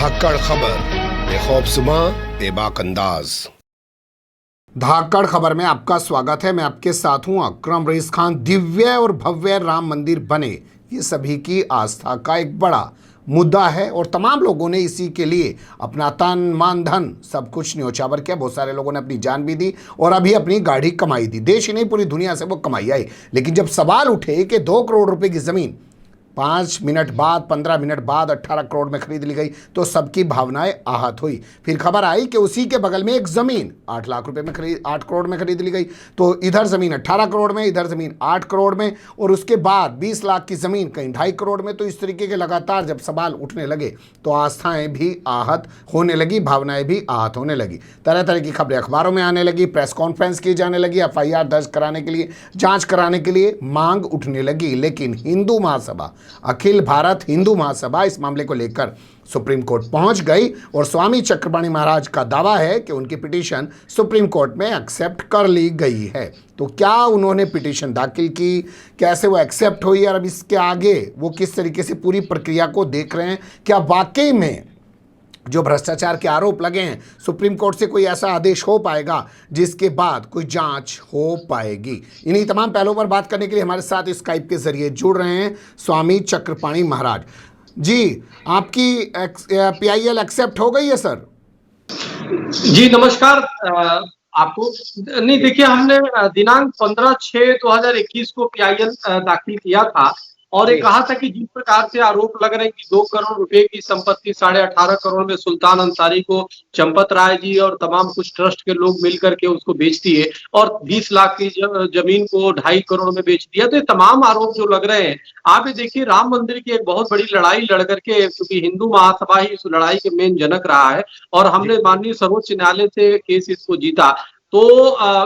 धाकड़ खबर, बेखौफजुमा बेबाक अंदाज। धाकड़ खबर में आपका स्वागत है। मैं आपके साथ हूं अकरम रईस खान। दिव्य और भव्य राम मंदिर बने, ये सभी की आस्था का एक बड़ा मुद्दा है और तमाम लोगों ने इसी के लिए अपना तन मन धन सब कुछ न्योछावर किया। बहुत सारे लोगों ने अपनी जान भी दी और अभी अपनी गाढ़ी कमाई दी। देश ही नहीं, पूरी दुनिया से वो कमाई आई। लेकिन जब सवाल उठे कि 2 करोड़ रुपए की जमीन 5 मिनट बाद, 15 मिनट बाद 18 करोड़ में खरीद ली गई, तो सबकी भावनाएं आहत हुई। फिर खबर आई कि उसी के बगल में एक जमीन 8 लाख रुपए में 8 करोड़ में खरीद ली गई। तो इधर जमीन 18 करोड़ में, इधर जमीन 8 करोड़ में, और उसके बाद 20 लाख की जमीन कहीं 2.5 करोड़ में। तो इस तरीके के लगातार जब सवाल उठने लगे तो आस्थाएं भी आहत होने लगी, भावनाएं भी आहत होने लगी। तरह तरह की खबरें अखबारों में आने लगी, प्रेस कॉन्फ्रेंस की जाने लगी, FIR दर्ज कराने के लिए, जांच कराने के लिए मांग उठने लगी। लेकिन हिंदू महासभा, अखिल भारत हिंदू महासभा इस मामले को लेकर सुप्रीम कोर्ट पहुंच गई और स्वामी चक्रपाणी महाराज का दावा है कि उनकी पिटीशन सुप्रीम कोर्ट में एक्सेप्ट कर ली गई है। तो क्या उन्होंने पिटीशन दाखिल की, कैसे वो एक्सेप्ट हुई और अब इसके आगे वो किस तरीके से पूरी प्रक्रिया को देख रहे हैं, क्या वाकई में जो भ्रष्टाचार के आरोप लगे हैं सुप्रीम कोर्ट से कोई ऐसा आदेश हो पाएगा जिसके बाद कोई जांच हो पाएगी। इन्हीं तमाम पहलुओं पर बात करने के लिए हमारे साथ स्काइप के जरिए जुड़ रहे हैं स्वामी चक्रपाणी महाराज जी। आपकी PIL एक्सेप्ट हो गई है सर? जी नमस्कार। आपको नहीं, देखिए हमने दिनांक 15/6/2021 को PIL दाखिल किया था और ये कहा था कि जिस प्रकार से आरोप लग रहे हैं कि 2 करोड़ रुपए की संपत्ति 18.5 करोड़ में सुल्तान अंसारी को चंपत राय जी और तमाम कुछ ट्रस्ट के लोग मिलकर के उसको बेच दिए और 20 लाख की जमीन को 2.5 करोड़ में बेच दिया। तो ये तमाम आरोप जो लग रहे हैं, आप ये देखिए राम मंदिर की एक बहुत बड़ी लड़ाई लड़ करके, क्योंकि हिंदू महासभा ही इस लड़ाई के मेन जनक रहा है और हमने माननीय सर्वोच्च न्यायालय से केस इसको जीता। तो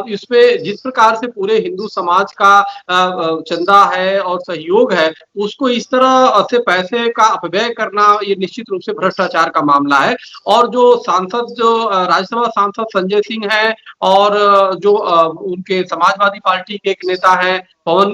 इसपे जिस प्रकार से पूरे हिंदू समाज का चंदा है और सहयोग है, उसको इस तरह से पैसे का अपव्यय करना, ये निश्चित रूप से भ्रष्टाचार का मामला है। और जो सांसद, जो राज्यसभा सांसद संजय सिंह है और जो उनके समाजवादी पार्टी के एक नेता है पवन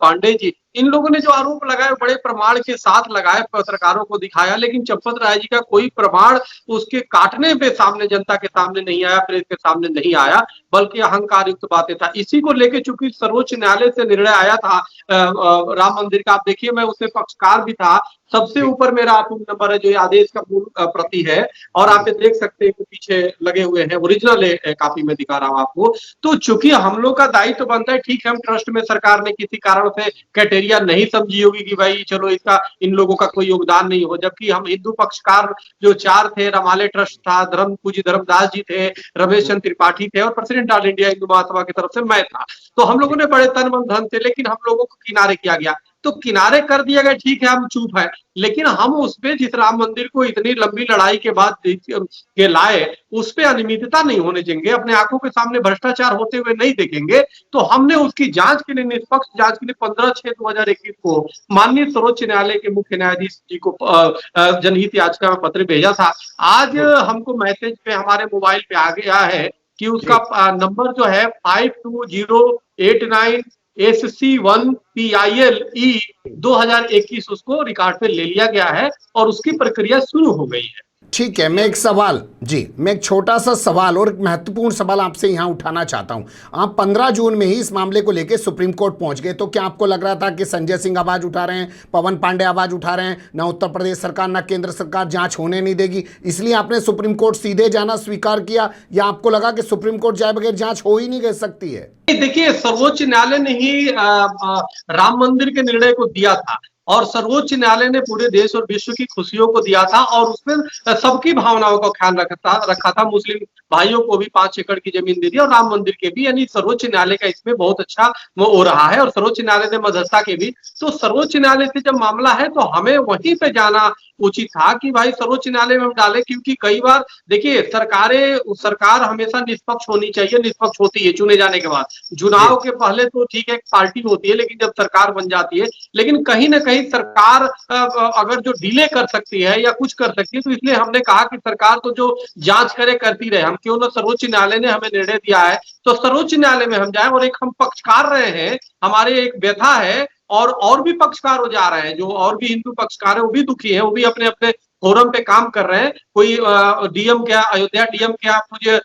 पांडे जी, इन लोगों ने जो आरोप लगाए बड़े प्रमाण के साथ लगाए, पत्रकारों को दिखाया, लेकिन चंपत राय जी का कोई प्रमाण उसके काटने पे सामने, जनता के सामने नहीं आया, प्रेस के सामने नहीं आया, बल्कि अहंकार युक्त बातें था। इसी को लेके चूंकि सर्वोच्च न्यायालय से निर्णय आया था राम मंदिर का, आप देखिए मैं उसमें पक्षकार भी था। सबसे ऊपर मेरा आपूर्व नंबर है, जो ये आदेश का मूल प्रति है, और आप ये देख सकते हैं कि पीछे लगे हुए हैं, ओरिजिनल कॉपी में दिखा रहा हूं आपको। तो चूंकि हम लोग का दायित्व बनता है, ठीक है, हम ट्रस्ट में सरकार ने किसी कारण से क्राइटेरिया नहीं समझी होगी कि भाई चलो इसका, इन लोगों का कोई योगदान नहीं हो, जबकि हम हिंदू पक्षकार जो 4 थे, रमाले ट्रस्ट था, धर्म पूजी धर्मदास जी थे, रमेश चंद्र त्रिपाठी थे और president all India Hindu Mahasabha की तरफ से मैं था। तो हम लोगों ने बड़े तन मन धन से, लेकिन हम लोगों को किनारे किया गया। तो किनारे कर दिया गया, ठीक है, हम चुप है, लेकिन हम उसपे, जिस राम मंदिर को इतनी लंबी लड़ाई के बाद के लाए, उस पे अनियमितता नहीं होने देंगे, अपने आंखों के सामने भ्रष्टाचार होते हुए नहीं देखेंगे। तो हमने उसकी जांच के लिए, निष्पक्ष जांच के लिए 15/6/2021 को माननीय सर्वोच्च न्यायालय के मुख्य न्यायाधीश जी को जनहित याचिका में पत्र भेजा था। आज हमको मैसेज पे हमारे मोबाइल पे आ गया है कि उसका नंबर जो है 52089 SC1 PIL E 2021 उसको रिकॉर्ड पे ले लिया गया है और उसकी प्रक्रिया शुरू हो गई है। ठीक है, मैं एक सवाल जी, मैं एक छोटा सा सवाल और एक महत्वपूर्ण सवाल आपसे यहाँ उठाना चाहता हूँ। आप 15 जून में ही इस मामले को लेकर सुप्रीम कोर्ट पहुंच गए, तो क्या आपको लग रहा था कि संजय सिंह आवाज उठा रहे हैं, पवन पांडे आवाज उठा रहे हैं, ना उत्तर प्रदेश सरकार ना केंद्र सरकार जांच होने नहीं देगी, इसलिए आपने सुप्रीम कोर्ट सीधे जाना स्वीकार किया, या आपको लगा कि सुप्रीम कोर्ट जाए बगैर जांच हो ही नहीं सकती है? देखिए, सर्वोच्च न्यायालय ने ही राम मंदिर के निर्णय को दिया था और सर्वोच्च न्यायालय ने पूरे देश और विश्व की खुशियों को दिया था और उसमें सबकी भावनाओं का ख्याल रखा था। मुस्लिम भाइयों को भी 5 एकड़ की जमीन दे दी और राम मंदिर के भी, यानी सर्वोच्च न्यायालय का इसमें बहुत अच्छा वो हो रहा है और सर्वोच्च न्यायालय ने मध्यस्थता के भी। तो सर्वोच्च न्यायालय से जब मामला है तो हमें वहीं पे जाना उचित था कि भाई सर्वोच्च न्यायालय में हम डाले, क्योंकि कई बार देखिए सरकार हमेशा निष्पक्ष होनी चाहिए, निष्पक्ष होती है चुने जाने के बाद। चुनाव के पहले तो ठीक है पार्टी होती है, लेकिन जब सरकार बन जाती है, लेकिन कहीं ना कहीं सरकार अगर जो डिले कर सकती है या कुछ कर सकती है, तो इसलिए हमने कहा कि सरकार तो जो जांच करे करती रहे, हम क्यों ना, सर्वोच्च न्यायालय ने हमें निर्णय दिया है तो सर्वोच्च न्यायालय में हम जाएं। और एक हम पक्षकार रहे हैं, हमारे एक व्यथा है और भी पक्षकार हो जा रहे हैं, जो और भी हिंदू पक्षकार है वो भी दुखी है, वो भी अपने अपने फोरम पे काम कर रहे हैं, कोई डीएम क्या, अयोध्या डीएम क्या, मुझे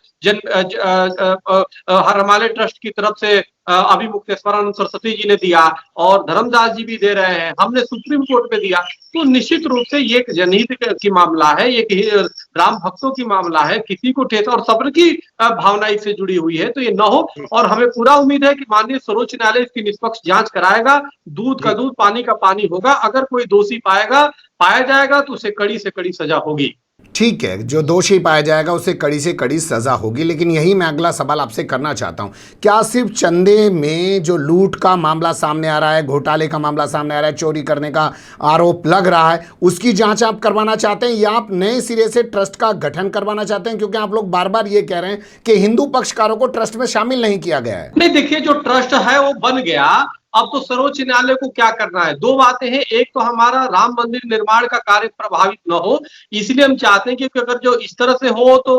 हरमाले ट्रस्ट की तरफ से अभी मुक्तेश्वरानंद सरस्वती जी ने दिया और धर्मदास जी भी दे रहे हैं, हमने सुप्रीम कोर्ट में दिया। तो निश्चित रूप से ये एक जनहित की मामला है, ये राम भक्तों की मामला है, किसी को ठेस और सब्र की भावना इससे जुड़ी हुई है, तो ये न हो। और हमें पूरा उम्मीद है कि माननीय सर्वोच्च न्यायालय इसकी निष्पक्ष जांच कराएगा, दूध का दूध पानी का पानी होगा। अगर कोई दोषी पाया जाएगा तो उसे कड़ी से कड़ी सजा होगी। ठीक है, जो दोषी पाया जाएगा उसे कड़ी से कड़ी सजा होगी। लेकिन यही मैं अगला सवाल आपसे करना चाहता हूं, क्या सिर्फ चंदे में जो लूट का मामला सामने आ रहा है, घोटाले का मामला सामने आ रहा है, चोरी करने का आरोप लग रहा है, उसकी जांच आप करवाना चाहते हैं या आप नए सिरे से ट्रस्ट का गठन करवाना चाहते हैं? क्योंकि आप लोग बार बार ये कह रहे हैं कि हिंदू पक्षकारों को ट्रस्ट में शामिल नहीं किया गया है। नहीं, देखिए, जो ट्रस्ट है वो बन गया, अब तो सर्वोच्च न्यायालय को क्या करना है? दो बातें हैं, एक तो हमारा राम मंदिर निर्माण का कार्य प्रभावित न हो, इसलिए हम चाहते हैं कि अगर जो इस तरह से हो तो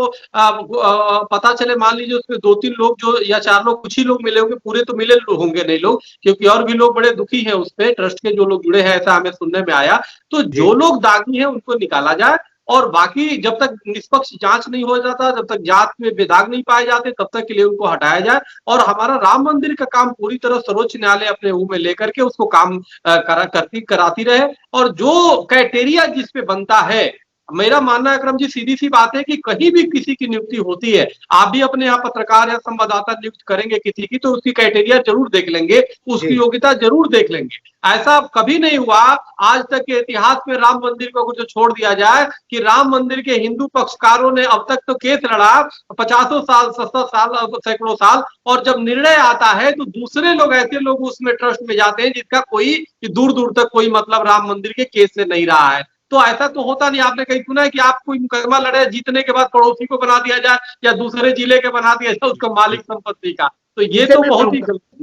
पता चले, मान लीजिए उसमें 2-3 लोग जो या 4 लोग, कुछ ही लोग मिले होंगे, पूरे तो मिले होंगे नहीं लोग, क्योंकि और भी लोग बड़े दुखी हैं उस पे, ट्रस्ट के जो लोग जुड़े हैं, ऐसा हमें सुनने में आया। तो जो लोग दागी हैं उनको निकाला जाए और बाकी जब तक निष्पक्ष जांच नहीं हो जाता, जब तक जांच में बेदाग नहीं पाए जाते, तब तक के लिए उनको हटाया जाए और हमारा राम मंदिर का काम पूरी तरह सर्वोच्च न्यायालय अपने मुंह में लेकर के उसको काम कराती रहे। और जो क्राइटेरिया जिस पे बनता है, मेरा मानना है अकरम जी, सीधी सी बात है कि कहीं भी किसी की नियुक्ति होती है, आप भी अपने यहाँ पत्रकार या संवाददाता नियुक्त करेंगे किसी की, तो उसकी क्राइटेरिया जरूर देख लेंगे, उसकी योग्यता जरूर देख लेंगे। ऐसा कभी नहीं हुआ आज तक के इतिहास में राम मंदिर को कुछ छोड़ दिया जाए कि राम मंदिर के हिंदू पक्षकारों ने अब तक तो केस लड़ा 50 साल, 70 साल, सैकड़ों साल, और जब निर्णय आता है तो दूसरे लोग, ऐसे लोग उसमें ट्रस्ट में जाते हैं जिसका कोई दूर दूर तक कोई मतलब राम मंदिर के केस से नहीं रहा है। तो ऐसा तो होता नहीं। आपने कहीं सुना है कि आप कोई मुकदमा लड़े, जीतने के बाद पड़ोसी को बना दिया जाए या दूसरे जिले के बना दिया जाए उसका मालिक संपत्ति का? तो ये तो बहुत ही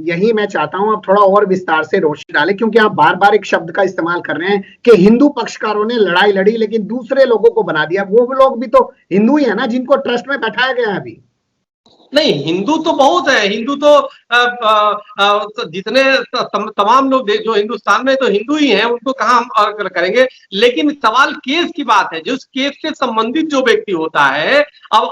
यही मैं चाहता हूं आप थोड़ा और विस्तार से रोशनी डालें, क्योंकि आप बार बार एक शब्द का इस्तेमाल कर रहे हैं कि हिंदू पक्षकारों ने लड़ाई लड़ी लेकिन दूसरे लोगों को बना दिया। वो लोग भी तो हिंदू ही है ना जिनको ट्रस्ट में बैठाया गया है अभी। नहीं, हिंदू तो बहुत है, हिंदू तो जितने तमाम लोग जो हिंदुस्तान में, तो हिंदू ही हैं, उनको कहाँ हम करेंगे। लेकिन सवाल केस की बात है, जिस केस से संबंधित जो व्यक्ति होता है, अब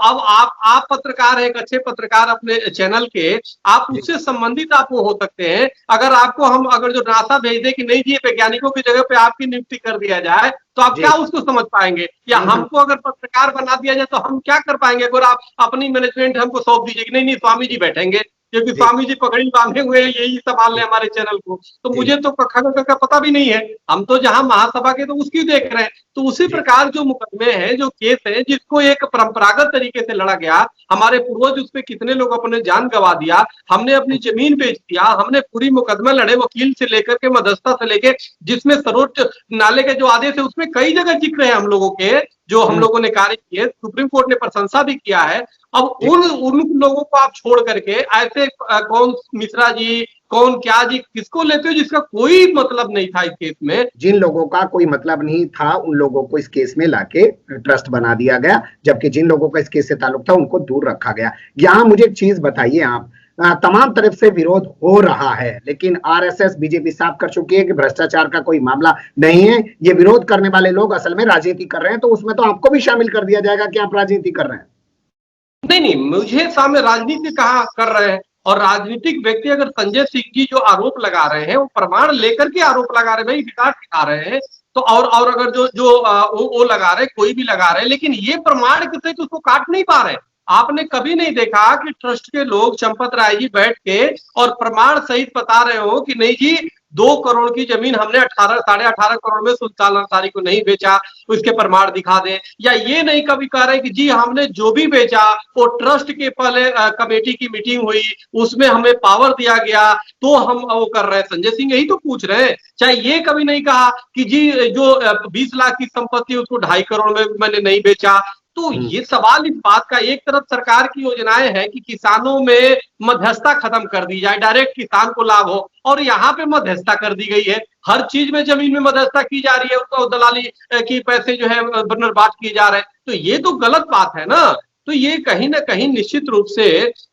आप पत्रकार हैं, एक अच्छे पत्रकार अपने चैनल के, आप उससे संबंधित आप वो हो सकते हैं। अगर आपको हम अगर जो नासा भेज दे कि नहीं जी वैज्ञानिकों की जगह पे आपकी नियुक्ति कर दिया जाए, तो आप क्या उसको समझ पाएंगे? या हमको अगर पत्रकार बना दिया जाए तो हम क्या कर पाएंगे? अगर आप अपनी मैनेजमेंट हमको सौंप दीजिए कि नहीं स्वामी जी बैठेंगे, क्योंकि स्वामी जी पगड़ी बांधे हुए हैं, यही संभाल रहे हमारे चैनल को, तो मुझे तो खबर का पता भी नहीं है। हम तो जहां महासभा के तो उसकी देख रहे हैं। तो उसी प्रकार जो मुकदमे हैं, जो केस है, जिसको एक परंपरागत तरीके से लड़ा गया, हमारे पूर्वज उस पर कितने लोग अपने जान गंवा दिया, हमने अपनी जमीन बेच दिया, हमने पूरी मुकदमा लड़े, वकील से लेकर के मध्यस्थता से लेकर, जिसमें सर्वोच्च न्यायालय के जो आदेश है उसमें कई जगह जिक्र है हम लोगों के, जो हम लोगों ने कार्य किए, सुप्रीम कोर्ट ने प्रशंसा भी किया है। अब उन लोगों को आप छोड़ करके ऐसे कौन मिश्रा जी, कौन क्या जी, किसको लेते हो जिसका कोई मतलब नहीं था इस केस में? जिन लोगों का कोई मतलब नहीं था उन लोगों को इस केस में लाके ट्रस्ट बना दिया गया, जबकि जिन लोगों का इस केस से ताल्लुक था उनको दूर रखा गया। यहाँ मुझे एक चीज बताइए, आप तमाम तरफ से विरोध हो रहा है, लेकिन आरएसएस बीजेपी साफ कर चुकी है कि भ्रष्टाचार का कोई मामला नहीं है। ये विरोध करने वाले लोग असल में राजनीति कर रहे हैं, तो उसमें तो आपको भी शामिल कर दिया जाएगा कि आप राजनीति कर रहे हैं। नहीं, मुझे सामने राजनीति कहाँ कर रहे हैं। और राजनीतिक व्यक्ति अगर संजय सिंह जी जो आरोप लगा रहे हैं, वो प्रमाण लेकर के आरोप लगा रहे हैं, भाई रिकॉर्ड दिखा रहे हैं, तो और अगर जो वो लगा रहे, कोई भी लगा रहे, लेकिन ये प्रमाण किसी तो उसको काट नहीं पा रहे। आपने कभी नहीं देखा कि ट्रस्ट के लोग चंपत राय जी बैठ के और प्रमाण सहित बता रहे हो कि नहीं जी 2 करोड़ की जमीन हमने 18.5 करोड़ में सुल्तान अंसारी को नहीं बेचा, उसके प्रमाण दिखा दे। या ये नहीं कभी कह रहे कि जी हमने जो भी बेचा वो ट्रस्ट के पहले कमेटी की मीटिंग हुई, उसमें हमें पावर दिया गया तो हम वो कर रहे हैं। संजय सिंह यही तो पूछ रहे हैं। चाहे ये कभी नहीं कहा कि जी जो 20 लाख की संपत्ति उसको 2.5 करोड़ में मैंने नहीं बेचा। तो ये सवाल इस बात का, एक तरफ सरकार की योजनाएं हैं कि किसानों में मध्यस्थता खत्म कर दी जाए, डायरेक्ट किसान को लाभ हो, और यहाँ पे मध्यस्थता कर दी गई है। हर चीज में जमीन में मध्यस्थता की जा रही है, उसको दलाली की पैसे जो है बर्बाद किए जा रहे हैं। तो ये तो गलत बात है ना। तो ये कहीं ना कहीं निश्चित रूप से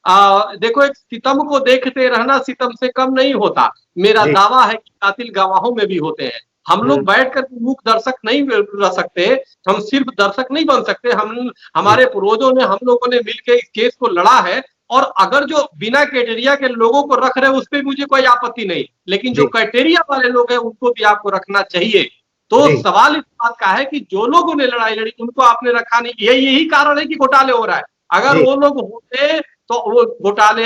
देखो, एक सितम को देखते रहना सितम से कम नहीं होता। मेरा दावा है कि कातिल गवाहों में भी होते हैं। हम लोग बैठ कर मूक दर्शक नहीं रह सकते, हम सिर्फ दर्शक नहीं बन सकते। हम हमारे पूर्वजों ने, हम लोगों ने मिलकर इस केस को लड़ा है। और अगर जो बिना क्राइटेरिया के लोगों को रख रहे हैं उस पर मुझे कोई आपत्ति नहीं, लेकिन जो क्राइटेरिया वाले लोग हैं उनको भी आपको रखना चाहिए। तो सवाल इस बात का है कि जो लोगों ने लड़ाई लड़ी उनको आपने रखा नहीं। यही कारण है कि घोटाले हो रहा है। अगर वो लोग होते तो वो घोटाले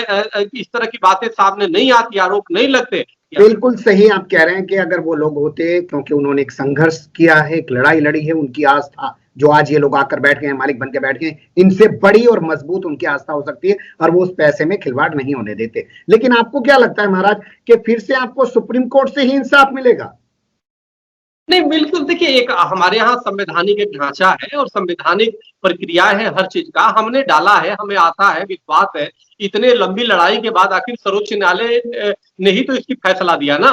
इस तरह की बातें सामने नहीं आती, आरोप नहीं लगते। बिल्कुल सही आप कह रहे हैं कि अगर वो लोग होते, क्योंकि उन्होंने एक संघर्ष किया है, एक लड़ाई लड़ी है, उनकी आस्था जो आज ये लोग आकर बैठ गए, मालिक बन के बैठ गए, इनसे बड़ी और मजबूत उनकी आस्था हो सकती है और वो उस पैसे में खिलवाड़ नहीं होने देते। लेकिन आपको क्या लगता है महाराज कि फिर से आपको सुप्रीम कोर्ट से ही इंसाफ मिलेगा? नहीं, बिल्कुल। देखिए, एक हमारे यहाँ संवैधानिक एक ढांचा है और संवैधानिक प्रक्रिया है हर चीज का। हमने डाला है, हमें आता है, विश्वास है। इतने लंबी लड़ाई के बाद आखिर सर्वोच्च न्यायालय ने ही तो इसकी फैसला दिया ना।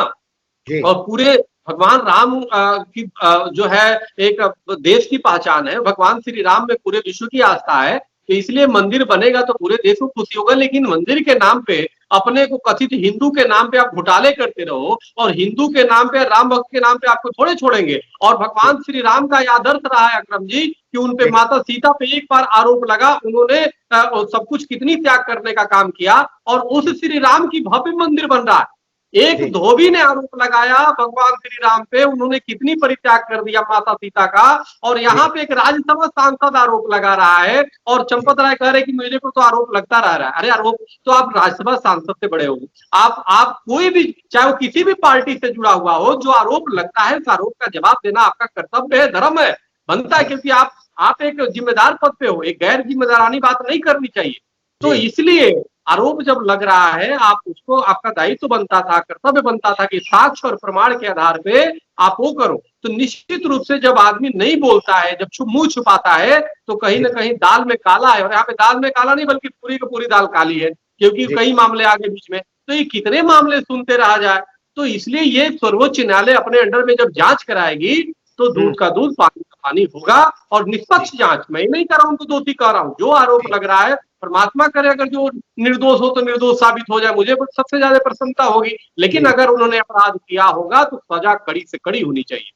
और पूरे भगवान राम की जो है एक देश की पहचान है। भगवान श्री राम में पूरे विश्व की आस्था है, तो इसलिए मंदिर बनेगा तो पूरे देश को खुशी होगा। लेकिन मंदिर के नाम पे, अपने को कथित हिंदू के नाम पे आप घोटाले करते रहो, और हिंदू के नाम पे, राम भक्त के नाम पे आपको थोड़े छोड़ेंगे। और भगवान श्री राम का यह आदर्श रहा है अकरम जी कि उन पे माता सीता पे एक बार आरोप लगा, उन्होंने सब कुछ कितनी त्याग करने का काम किया, और उस श्री राम की भव्य मंदिर बन रहा है। एक धोबी ने आरोप लगाया भगवान श्री राम पे, उन्होंने कितनी परित्याग कर दिया माता सीता का। और यहाँ पे एक राज्यसभा सांसद आरोप लगा रहा है और चंपत राय कह रहे कि मेरे को तो आरोप लगता रह रहा है। अरे आरोप तो आप राज्यसभा सांसद से बड़े हो, आप कोई भी, चाहे वो किसी भी पार्टी से जुड़ा हुआ हो, जो आरोप लगता है उस आरोप का जवाब देना आपका कर्तव्य है, धर्म है, बनता है। क्योंकि आप एक जिम्मेदार पद पे हो, एक गैर जिम्मेदारानी बात नहीं करनी चाहिए। तो इसलिए आरोप जब लग रहा है, आप उसको, आपका दायित्व बनता था, कर्तव्य बनता था कि साक्ष्य और प्रमाण के आधार पे आप वो करो। तो निश्चित रूप से जब आदमी नहीं बोलता है, जब मुंह छुपाता है, तो कहीं ना कहीं दाल में काला है। और यहाँ पे दाल में काला नहीं, बल्कि पूरी की पूरी दाल काली है, क्योंकि कई मामले आगे बीच में। तो ये कितने मामले सुनते रहा जाए। तो इसलिए ये सर्वोच्च न्यायालय अपने अंडर में जब जांच कराएगी तो दूध का दूध, पानी का पानी होगा। और निष्पक्ष जांच, मैं नहीं कर रहा हूं उनको दोषी कह रहा हूं, जो आरोप लग रहा है परमात्मा करे अगर जो निर्दोष हो तो निर्दोष साबित हो जाए, मुझे सबसे ज्यादा प्रसन्नता होगी। लेकिन अगर उन्होंने अपराध किया होगा तो सजा कड़ी से कड़ी होनी चाहिए।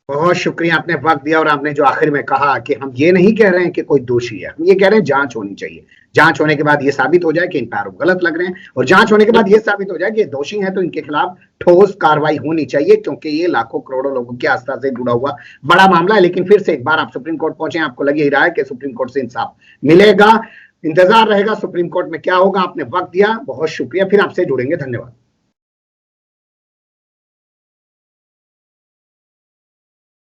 बहुत शुक्रिया, आपने वक्त दिया। और आपने जो आखिर में कहा कि हम ये नहीं कह रहे हैं कि कोई दोषी है, हम ये कह रहे हैं जांच होनी चाहिए। जांच होने के बाद ये साबित हो जाए कि इन पर आरोप गलत लग रहे हैं, और जांच होने के बाद ये साबित हो जाए कि दोषी हैं, तो इनके खिलाफ ठोस कार्रवाई होनी चाहिए, क्योंकि ये लाखों करोड़ों लोगों की आस्था से जुड़ा हुआ बड़ा मामला है। लेकिन फिर से एक बार आप सुप्रीम कोर्ट पहुंचे, आपको लग ही रहा है कि सुप्रीम कोर्ट से इंसाफ मिलेगा। इंतजार रहेगा सुप्रीम कोर्ट में क्या होगा। आपने वक्त दिया, बहुत शुक्रिया। फिर आपसे जुड़ेंगे, धन्यवाद।